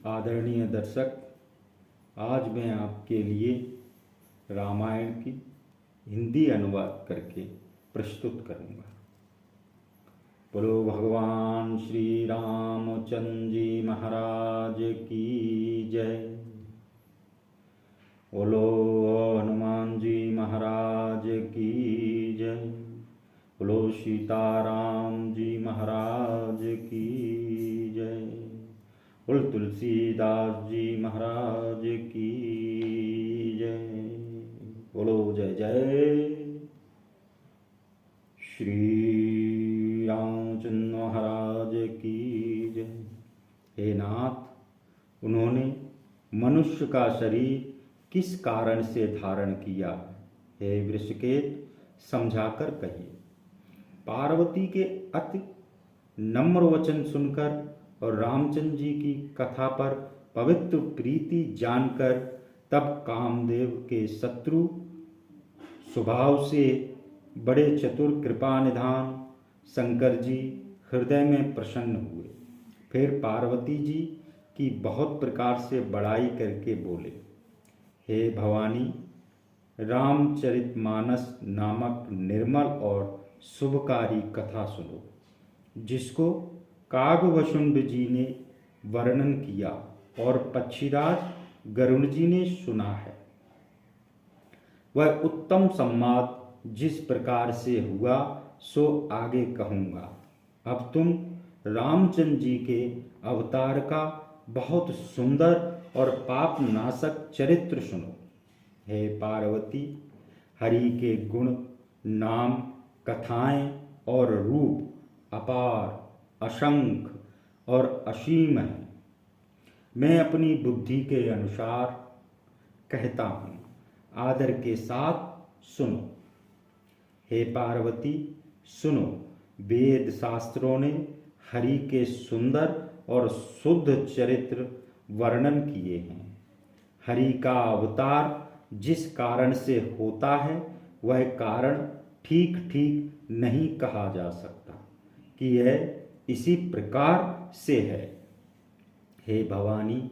आदरणीय दर्शक, आज मैं आपके लिए रामायण की हिंदी अनुवाद करके प्रस्तुत करूंगा। बोलो भगवान श्री रामचंद्र जी महाराज की जय। बोलो हनुमान जी महाराज की जय। बोलो सीताराम जी महाराज की जय। बोल तुलसीदास जी महाराज की जय। बोलो जय जय श्री रामचंद्र महाराज की जय। हे नाथ, उन्होंने मनुष्य का शरीर किस कारण से धारण किया? हे वृषकेत, समझाकर कहिए। पार्वती के अति नम्र वचन सुनकर और रामचंद्र जी की कथा पर पवित्र प्रीति जानकर तब कामदेव के शत्रु स्वभाव से बड़े चतुर कृपा निधान शंकर जी हृदय में प्रसन्न हुए। फिर पार्वती जी की बहुत प्रकार से बड़ाई करके बोले, हे भवानी, रामचरितमानस नामक निर्मल और शुभकारी कथा सुनो, जिसको कागभूषुंड जी ने वर्णन किया और पक्षीराज गरुड़ जी ने सुना है। वह उत्तम संवाद जिस प्रकार से हुआ सो आगे कहूँगा। अब तुम रामचंद्र जी के अवतार का बहुत सुंदर और पाप नाशक चरित्र सुनो। हे पार्वती, हरि के गुण, नाम, कथाएं और रूप अपार, असंख्य और असीम है। मैं अपनी बुद्धि के अनुसार कहता हूँ, आदर के साथ सुनो। हे पार्वती, सुनो, वेद शास्त्रों ने हरि के सुंदर और शुद्ध चरित्र वर्णन किए हैं। हरि का अवतार जिस कारण से होता है वह कारण ठीक ठीक नहीं कहा जा सकता कि यह इसी प्रकार से है। हे भवानी,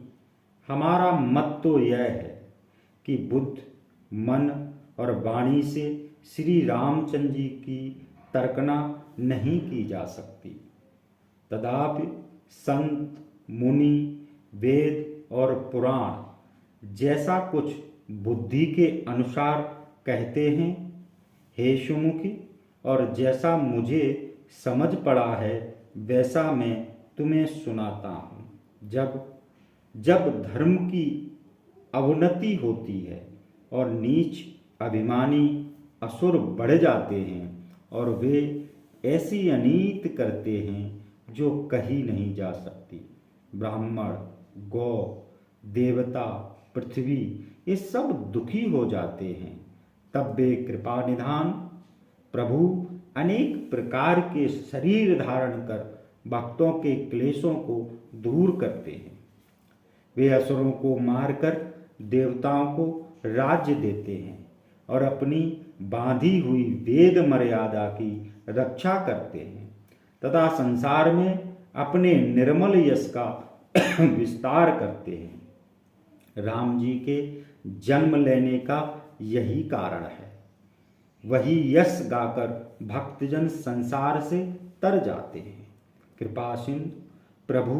हमारा मत तो यह है कि बुद्ध, मन और वाणी से श्री रामचंद्र जी की तर्कना नहीं की जा सकती। तथापि संत, मुनि, वेद और पुराण जैसा कुछ बुद्धि के अनुसार कहते हैं, हे सुमुखी, और जैसा मुझे समझ पड़ा है वैसा मैं तुम्हें सुनाता हूँ। जब धर्म की अवनति होती है और नीच अभिमानी असुर बढ़ जाते हैं और वे ऐसी अनीति करते हैं जो कही नहीं जा सकती, ब्राह्मण, गौ, देवता, पृथ्वी ये सब दुखी हो जाते हैं, तब वे कृपा निधान प्रभु अनेक प्रकार के शरीर धारण कर भक्तों के क्लेशों को दूर करते हैं। वे असुरों को मारकर देवताओं को राज्य देते हैं और अपनी बांधी हुई वेद मर्यादा की रक्षा करते हैं तथा संसार में अपने निर्मल यश का विस्तार करते हैं। राम जी के जन्म लेने का यही कारण है। वही यश गाकर भक्तजन संसार से तर जाते हैं। कृपा सिंधु प्रभु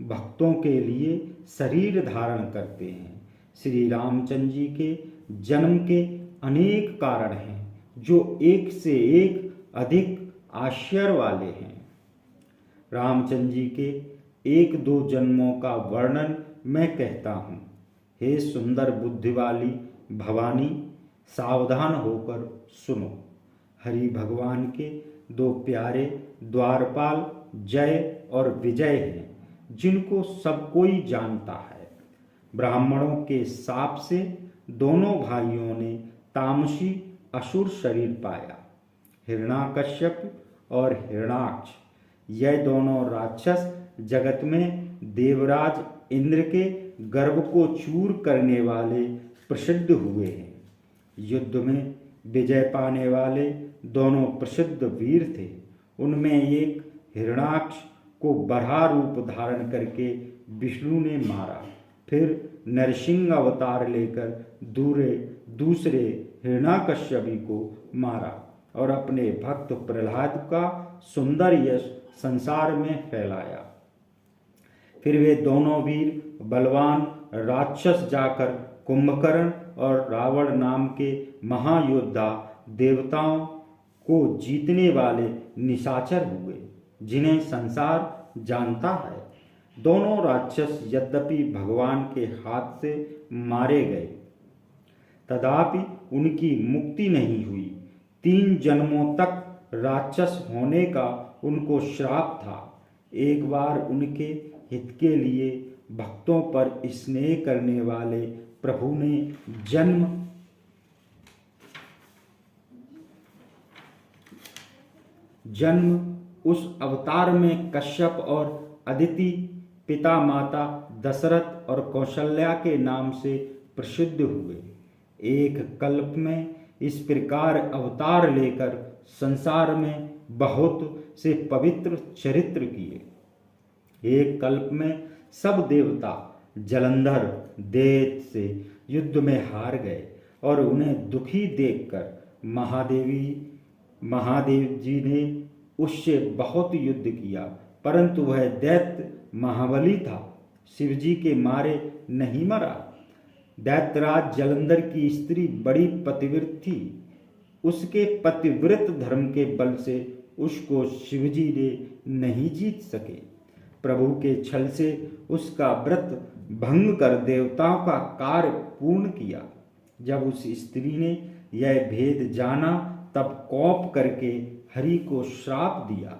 भक्तों के लिए शरीर धारण करते हैं। श्री रामचंद्र जी के जन्म के अनेक कारण हैं जो एक से एक अधिक आश्चर्य वाले हैं। रामचंद्र जी के एक दो जन्मों का वर्णन मैं कहता हूँ। हे सुंदर बुद्धि वाली भवानी, सावधान होकर सुनो। हरि भगवान के दो प्यारे द्वारपाल जय और विजय हैं, जिनको सब कोई जानता है। ब्राह्मणों के शाप से दोनों भाइयों ने तामसी असुर शरीर पाया। हिरण्याकश्यप और हिरण्याक्ष, यह दोनों राक्षस जगत में देवराज इंद्र के गर्भ को चूर करने वाले प्रसिद्ध हुए हैं। युद्ध में विजय पाने वाले दोनों प्रसिद्ध वीर थे। उनमें एक हिरण्याक्ष को बरहा रूप धारण करके विष्णु ने मारा। फिर नरसिंह अवतार लेकर दूसरे हिरण्याकश्यपी को मारा और अपने भक्त प्रहलाद का सुंदर यश संसार में फैलाया। फिर वे दोनों वीर बलवान राक्षस जाकर कुंभकर्ण और रावण नाम के महायोद्धा देवताओं को जीतने वाले निशाचर हुए, जिन्हें संसार जानता है। दोनों राक्षस यद्यपि भगवान के हाथ से मारे गए, तथापि उनकी मुक्ति नहीं हुई। 3 जन्मों तक राक्षस होने का उनको श्राप था। एक बार उनके हित के लिए भक्तों पर स्नेह करने वाले प्रभु ने जन्म उस अवतार में कश्यप और अदिति पिता माता दशरथ और कौशल्या के नाम से प्रसिद्ध हुए। एक कल्प में इस प्रकार अवतार लेकर संसार में बहुत से पवित्र चरित्र किए। एक कल्प में सब देवता जलंधर दैत्य से युद्ध में हार गए और उन्हें दुखी देखकर महादेव जी ने उससे बहुत युद्ध किया, परंतु वह दैत्य महाबली था, शिवजी के मारे नहीं मरा। दैत्यराज जलंधर की स्त्री बड़ी पतिव्रत थी। उसके पतिव्रत धर्म के बल से उसको शिवजी ने नहीं जीत सके। प्रभु के छल से उसका व्रत भंग कर देवताओं का कार्य पूर्ण किया। जब उस स्त्री ने यह भेद जाना, तब कोप करके हरि को श्राप दिया।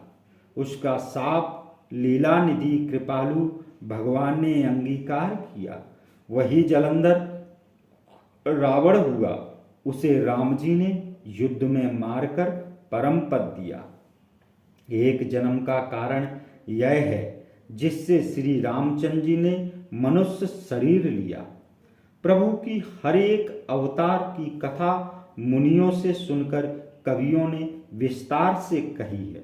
उसका शाप लीला निधि कृपालु भगवान ने अंगीकार किया। वही जलंधर रावण हुआ। उसे राम जी ने युद्ध में मारकर परम पद दिया। एक जन्म का कारण यह है जिससे श्री रामचंद्र जी ने मनुष्य शरीर लिया। प्रभु की हर एक अवतार की कथा मुनियों से सुनकर कवियों ने विस्तार से कही है।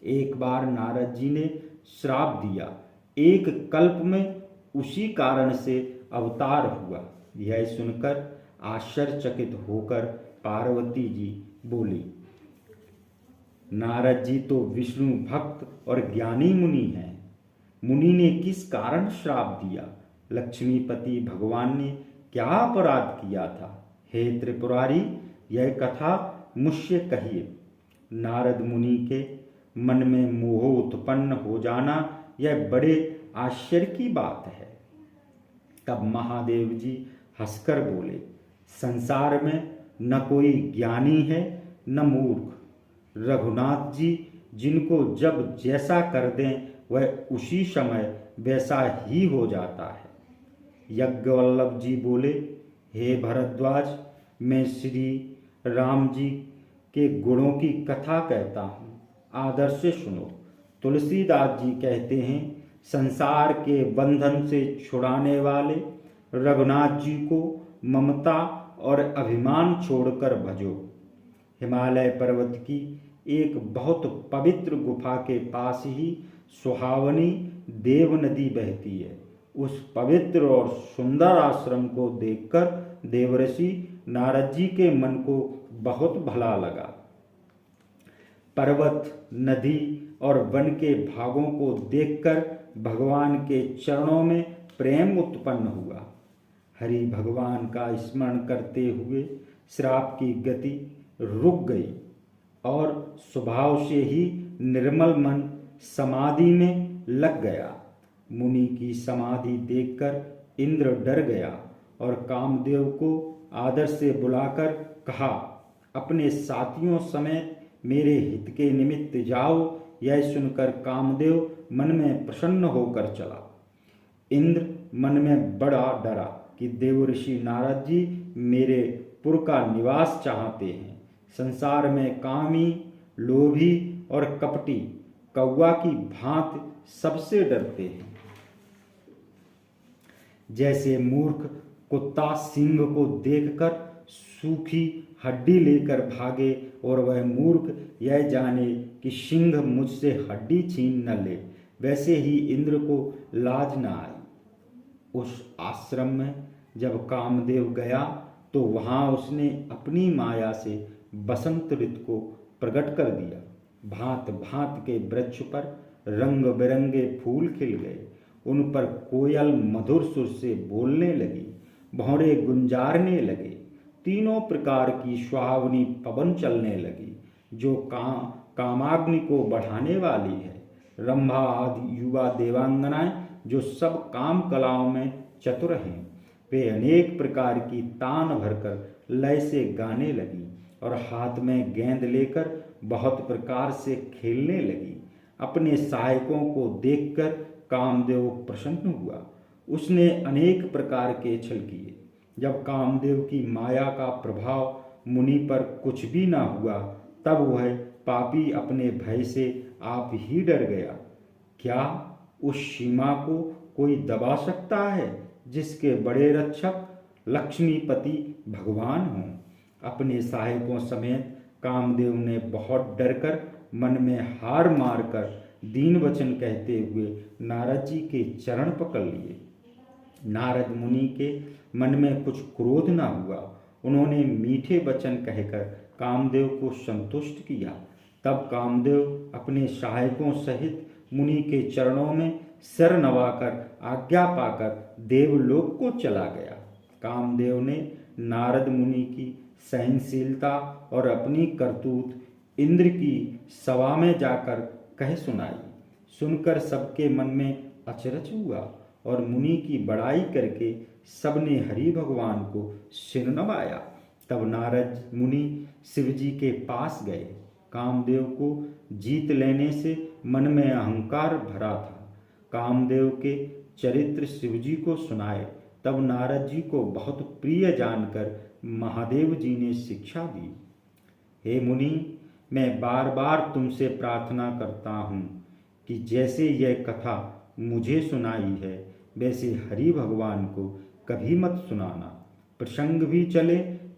एक बार नारद जी ने श्राप दिया, एक कल्प में उसी कारण से अवतार हुआ। यह सुनकर आश्चर्यचकित होकर पार्वती जी बोली, नारद जी तो विष्णु भक्त और ज्ञानी मुनि हैं, मुनि ने किस कारण श्राप दिया? लक्ष्मीपति भगवान ने क्या अपराध किया था? हे त्रिपुरारी, यह कथा मुझसे कहिए। नारद मुनि के मन में मोह उत्पन्न हो जाना यह बड़े आश्चर्य की बात है। तब महादेव जी हंसकर बोले, संसार में न कोई ज्ञानी है न मूर्ख। रघुनाथ जी जिनको जब जैसा कर दें वह उसी समय वैसा ही हो जाता है। यज्ञवल्लभ जी बोले, हे भरद्वाज, मैं श्री राम जी के गुणों की कथा कहता हूँ, आदर से सुनो। तुलसीदास जी कहते हैं, संसार के बंधन से छुड़ाने वाले रघुनाथ जी को ममता और अभिमान छोड़कर भजो। हिमालय पर्वत की एक बहुत पवित्र गुफा के पास ही सुहावनी देव नदी बहती है। उस पवित्र और सुंदर आश्रम को देखकर देवर्षि नारद जी के मन को बहुत भला लगा। पर्वत, नदी और वन के भागों को देखकर भगवान के चरणों में प्रेम उत्पन्न हुआ। हरि भगवान का स्मरण करते हुए श्राप की गति रुक गई और स्वभाव से ही निर्मल मन समाधि में लग गया। मुनि की समाधि देखकर इंद्र डर गया और कामदेव को आदर से बुलाकर कहा, अपने साथियों समेत मेरे हित के निमित्त जाओ। यह सुनकर कामदेव मन में प्रसन्न होकर चला। इंद्र मन में बड़ा डरा कि देवर्षि नारद जी मेरे पुर का निवास चाहते हैं। संसार में कामी, लोभी और कपटी कौवा की भांति सबसे डरते हैं। जैसे मूर्ख कुत्ता सिंह को देखकर सूखी हड्डी लेकर भागे और वह मूर्ख यह जाने कि सिंह मुझसे हड्डी छीन न ले, वैसे ही इंद्र को लाज न आई। उस आश्रम में जब कामदेव गया तो वहाँ उसने अपनी माया से बसंत ऋतु को प्रकट कर दिया। भांत भांत के वृक्ष पर रंग बिरंगे फूल खिल गए, उन पर कोयल मधुर सुर से बोलने लगी, भौरे गुंजारने लगे, तीनों प्रकार की सुहावनी पवन चलने लगी जो कामाग्नि को बढ़ाने वाली है। रंभा आदि युवा देवांगनाएं जो सब काम कलाओं में चतुर हैं, वे अनेक प्रकार की तान भरकर लय से गाने लगी और हाथ में गेंद लेकर बहुत प्रकार से खेलने लगी। अपने सहायकों को देखकर कामदेव प्रसन्न हुआ। उसने अनेक प्रकार के छल किए। जब कामदेव की माया का प्रभाव मुनि पर कुछ भी न हुआ तब वह पापी अपने भय से आप ही डर गया। क्या उस सीमा को कोई दबा सकता है जिसके बड़े रक्षक लक्ष्मीपति भगवान हों? अपने सहायकों समेत कामदेव ने बहुत डरकर मन में हार मारकर दीन वचन कहते हुए नारद जी के चरण पकड़ लिए। नारद मुनि के मन में कुछ क्रोध न हुआ। उन्होंने मीठे वचन कहकर कामदेव को संतुष्ट किया। तब कामदेव अपने सहायकों सहित मुनि के चरणों में सिर नवाकर आज्ञा पाकर देवलोक को चला गया। कामदेव ने नारद मुनि की सहनशीलता और अपनी करतूत इंद्र की सभा में जाकर कह सुनाई। सुनकर सबके मन में अचरज हुआ और मुनि की बड़ाई करके सबने हरि भगवान को सिर नवाया। तब नारद मुनि शिवजी के पास गए। कामदेव को जीत लेने से मन में अहंकार भरा था। कामदेव के चरित्र शिवजी को सुनाए। तब नारद जी को बहुत प्रिय जानकर महादेव जी ने शिक्षा दी। हे मुनि, मैं बार बार तुमसे प्रार्थना करता हूँ कि जैसे यह कथा मुझे सुनाई है वैसे हरि भगवान को कभी मत सुनाना। प्रसंग भी चले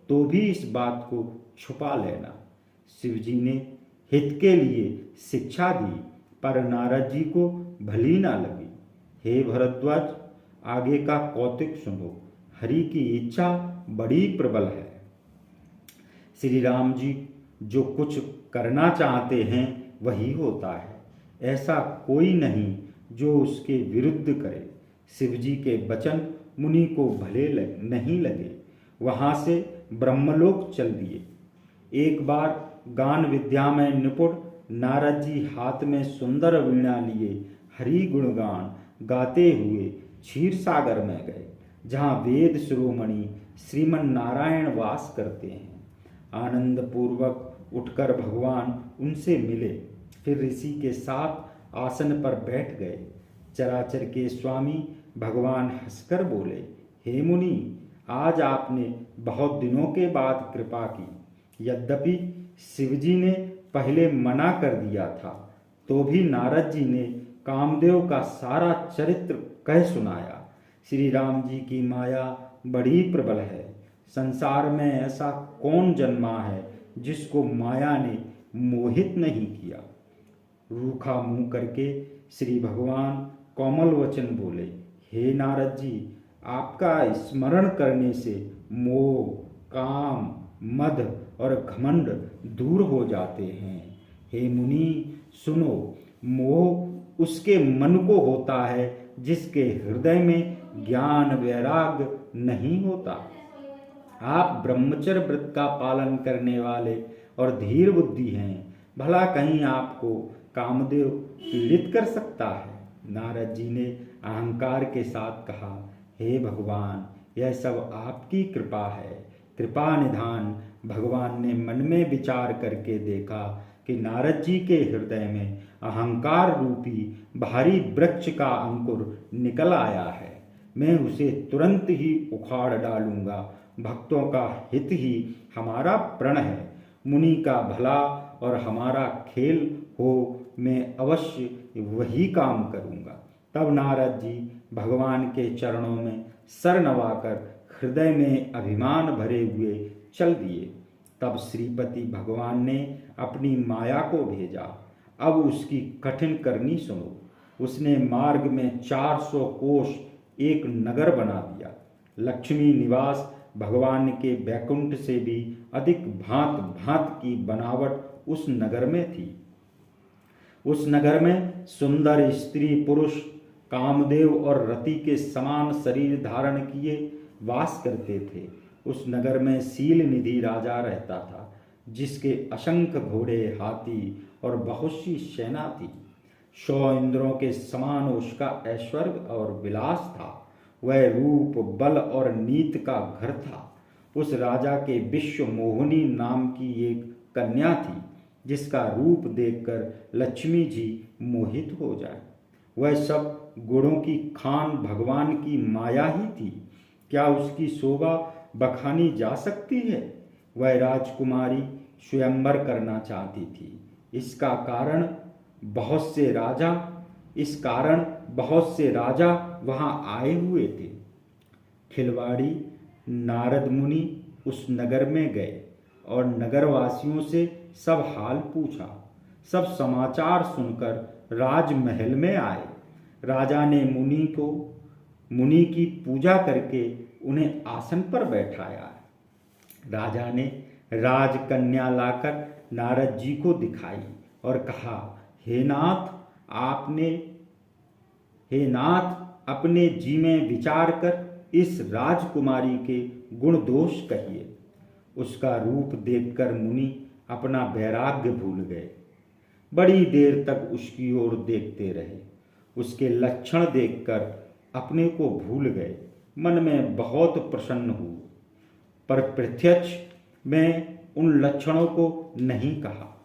तो भी इस बात को छुपा लेना। शिवजी ने हित के लिए शिक्षा दी पर नारद जी को भली ना लगी। हे भरद्वाज, आगे का कौतुक सुनो। हरि की इच्छा बड़ी प्रबल है। श्री राम जी जो कुछ करना चाहते हैं वही होता है। ऐसा कोई नहीं जो उसके विरुद्ध करे। शिवजी के वचन मुनि को भले नहीं लगे। वहाँ से ब्रह्मलोक चल दिए। एक बार गान विद्या में निपुण नारद जी हाथ में सुंदर वीणा लिए हरि गुणगान गाते हुए क्षीर सागर में गए, जहाँ वेद शिरोमणि श्रीमन नारायण वास करते हैं। आनंद पूर्वक उठकर भगवान उनसे मिले, फिर ऋषि के साथ आसन पर बैठ गए। चराचर के स्वामी भगवान हंसकर बोले, हे मुनि, आज आपने बहुत दिनों के बाद कृपा की। यद्यपि शिवजी ने पहले मना कर दिया था तो भी नारद जी ने कामदेव का सारा चरित्र कह सुनाया। श्री राम जी की माया बड़ी प्रबल है। संसार में ऐसा कौन जन्मा है जिसको माया ने मोहित नहीं किया। रूखा मुंह करके श्री भगवान कोमल वचन बोले, हे नारद जी, आपका स्मरण करने से मोह, काम, मद और घमंड दूर हो जाते हैं। हे मुनि सुनो, मोह उसके मन को होता है जिसके हृदय में ज्ञान वैराग्य नहीं होता। आप ब्रह्मचर्य व्रत का पालन करने वाले और धीर बुद्धि हैं, भला कहीं आपको कामदेव पीड़ित कर सकता है। नारद जी ने अहंकार के साथ कहा, हे भगवान, यह सब आपकी कृपा है। कृपा निधान भगवान ने मन में विचार करके देखा कि नारद जी के हृदय में अहंकार रूपी भारी वृक्ष का अंकुर निकल आया है। मैं उसे तुरंत ही उखाड़ डालूंगा। भक्तों का हित ही हमारा प्रण है। मुनि का भला और हमारा खेल हो, मैं अवश्य वही काम करूंगा। तब नारद जी भगवान के चरणों में सर नवाकर हृदय में अभिमान भरे हुए चल दिए। तब श्रीपति भगवान ने अपनी माया को भेजा। अब उसकी कठिन करनी सुनो। उसने मार्ग में 400 कोस एक नगर बना दिया। लक्ष्मी निवास भगवान के बैकुंठ से भी अधिक भांत भांत की बनावट उस नगर में थी। उस नगर में सुंदर स्त्री पुरुष कामदेव और रति के समान शरीर धारण किए वास करते थे। उस नगर में शील निधि राजा रहता था, जिसके असंख्य घोड़े, हाथी और बहुत सी सेना थी। 100 इंद्रों के समान उसका ऐश्वर्य और विलास था। वह रूप, बल और नीत का घर था। उस राजा के विश्व मोहिनी नाम की एक कन्या थी, जिसका रूप देखकर लक्ष्मी जी मोहित हो जाए। वह सब गुणों की खान भगवान की माया ही थी। क्या उसकी शोभा बखानी जा सकती है? वह राजकुमारी स्वयंवर करना चाहती थी। इस कारण बहुत से राजा वहां आए हुए थे। खिलवाड़ी नारद मुनि उस नगर में गए और नगरवासियों से सब हाल पूछा। सब समाचार सुनकर राजमहल में आए। राजा ने मुनि की पूजा करके उन्हें आसन पर बैठाया। राजा ने राजकन्या लाकर नारद जी को दिखाई और कहा, हे नाथ, अपने जी में विचार कर इस राजकुमारी के गुण दोष कहिए। उसका रूप देखकर मुनि अपना वैराग्य भूल गए। बड़ी देर तक उसकी ओर देखते रहे। उसके लक्षण देखकर अपने को भूल गए। मन में बहुत प्रसन्न हुए, पर प्रत्यक्ष में उन लक्षणों को नहीं कहा।